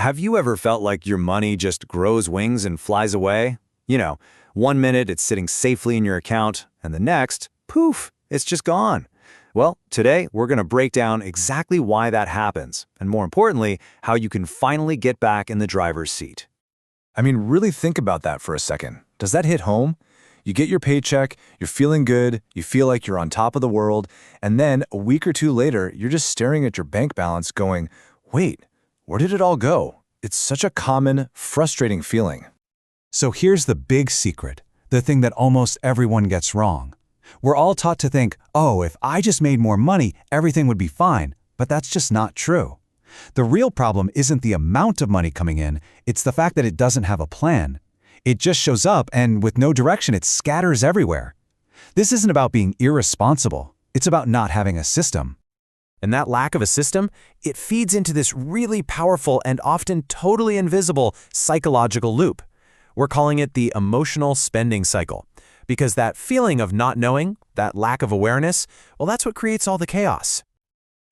Have you ever felt like your money just grows wings and flies away? You know, one minute it's sitting safely in your account, and the next, poof, it's just gone. Well, today we're going to break down exactly why that happens, and more importantly, how you can finally get back in the driver's seat. I mean, really think about that for a second. Does that hit home? You get your paycheck, you're feeling good, you feel like you're on top of the world, and then a week or two later, you're just staring at your bank balance going, wait, where did it all go? It's such a common, frustrating feeling. So here's the big secret, the thing that almost everyone gets wrong. We're all taught to think, oh, if I just made more money, everything would be fine, but that's just not true. The real problem isn't the amount of money coming in, it's the fact that it doesn't have a plan. It just shows up and with no direction, it scatters everywhere. This isn't about being irresponsible, it's about not having a system. And that lack of a system, it feeds into this really powerful and often totally invisible psychological loop. We're calling it the emotional spending cycle, because that feeling of not knowing, that lack of awareness, well, that's what creates all the chaos.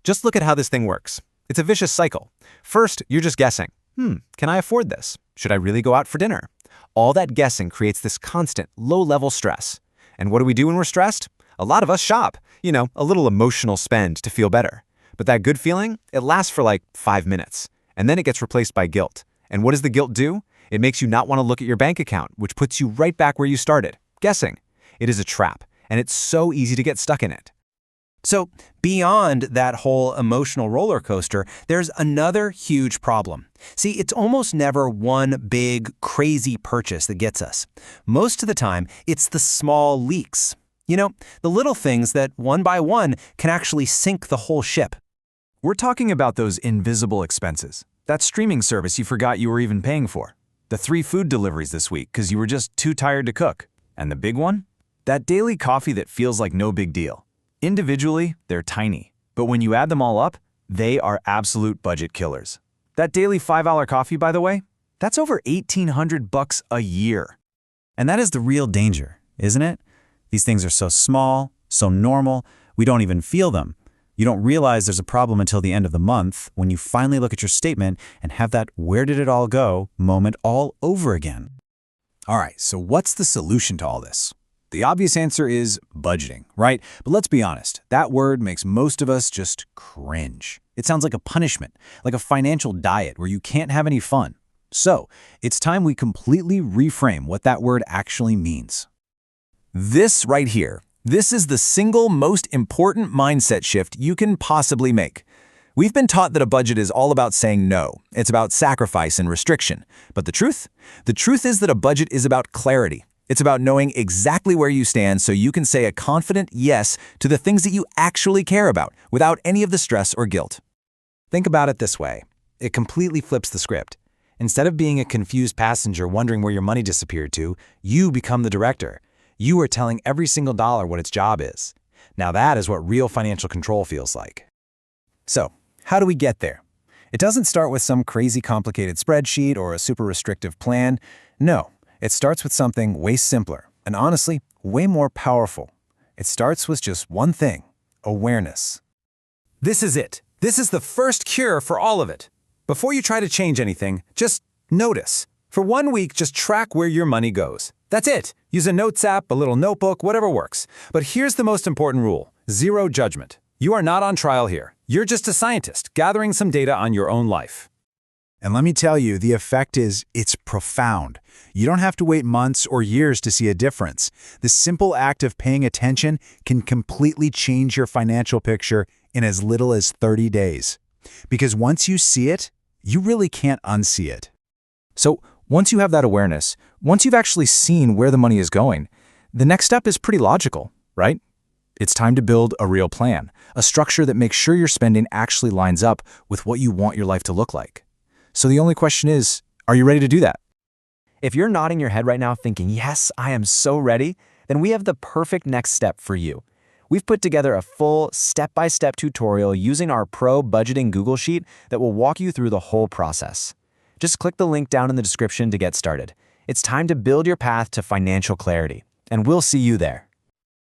Just look at how this thing works. It's a vicious cycle. First, you're just guessing. Can I afford this? Should I really go out for dinner? All that guessing creates this constant, low-level stress. And what do we do when we're stressed? A lot of us shop. You know, a little emotional spend to feel better. But that good feeling, it lasts for like 5 minutes. And then it gets replaced by guilt. And what does the guilt do? It makes you not want to look at your bank account, which puts you right back where you started, guessing. It is a trap, and it's so easy to get stuck in it. So beyond that whole emotional roller coaster, there's another huge problem. See, it's almost never one big, crazy purchase that gets us. Most of the time, it's the small leaks. You know, the little things that one by one can actually sink the whole ship. We're talking about those invisible expenses. That streaming service you forgot you were even paying for. The 3 food deliveries this week because you were just too tired to cook. And the big one? That daily coffee that feels like no big deal. Individually, they're tiny. But when you add them all up, they are absolute budget killers. That daily $5 coffee, by the way, that's over $1,800 a year. And that is the real danger, isn't it? These things are so small, so normal, we don't even feel them. You don't realize there's a problem until the end of the month when you finally look at your statement and have that where did it all go moment all over again. All right, so what's the solution to all this? The obvious answer is budgeting, right? But let's be honest, that word makes most of us just cringe. It sounds like a punishment, like a financial diet where you can't have any fun. So, it's time we completely reframe what that word actually means. This right here, this is the single most important mindset shift you can possibly make. We've been taught that a budget is all about saying no. It's about sacrifice and restriction. But the truth? The truth is that a budget is about clarity. It's about knowing exactly where you stand so you can say a confident yes to the things that you actually care about without any of the stress or guilt. Think about it this way. It completely flips the script. Instead of being a confused passenger wondering where your money disappeared to, you become the director. You are telling every single dollar what its job is. Now that is what real financial control feels like. So, how do we get there? It doesn't start with some crazy complicated spreadsheet or a super restrictive plan. No, it starts with something way simpler and honestly, way more powerful. It starts with just one thing: awareness. This is it. This is the first cure for all of it. Before you try to change anything, just notice. For 1 week, just track where your money goes. That's it. Use a notes app, a little notebook, whatever works. But here's the most important rule: zero judgment. You are not on trial here. You're just a scientist gathering some data on your own life. And let me tell you, the effect it's profound. You don't have to wait months or years to see a difference. The simple act of paying attention can completely change your financial picture in as little as 30 days. Because once you see it, you really can't unsee it. So, once you have that awareness, once you've actually seen where the money is going, the next step is pretty logical, right? It's time to build a real plan, a structure that makes sure your spending actually lines up with what you want your life to look like. So the only question is, are you ready to do that? If you're nodding your head right now thinking, yes, I am so ready, then we have the perfect next step for you. We've put together a full step-by-step tutorial using our Pro Budgeting Google Sheet that will walk you through the whole process. Just click the link down in the description to get started. It's time to build your path to financial clarity, and we'll see you there.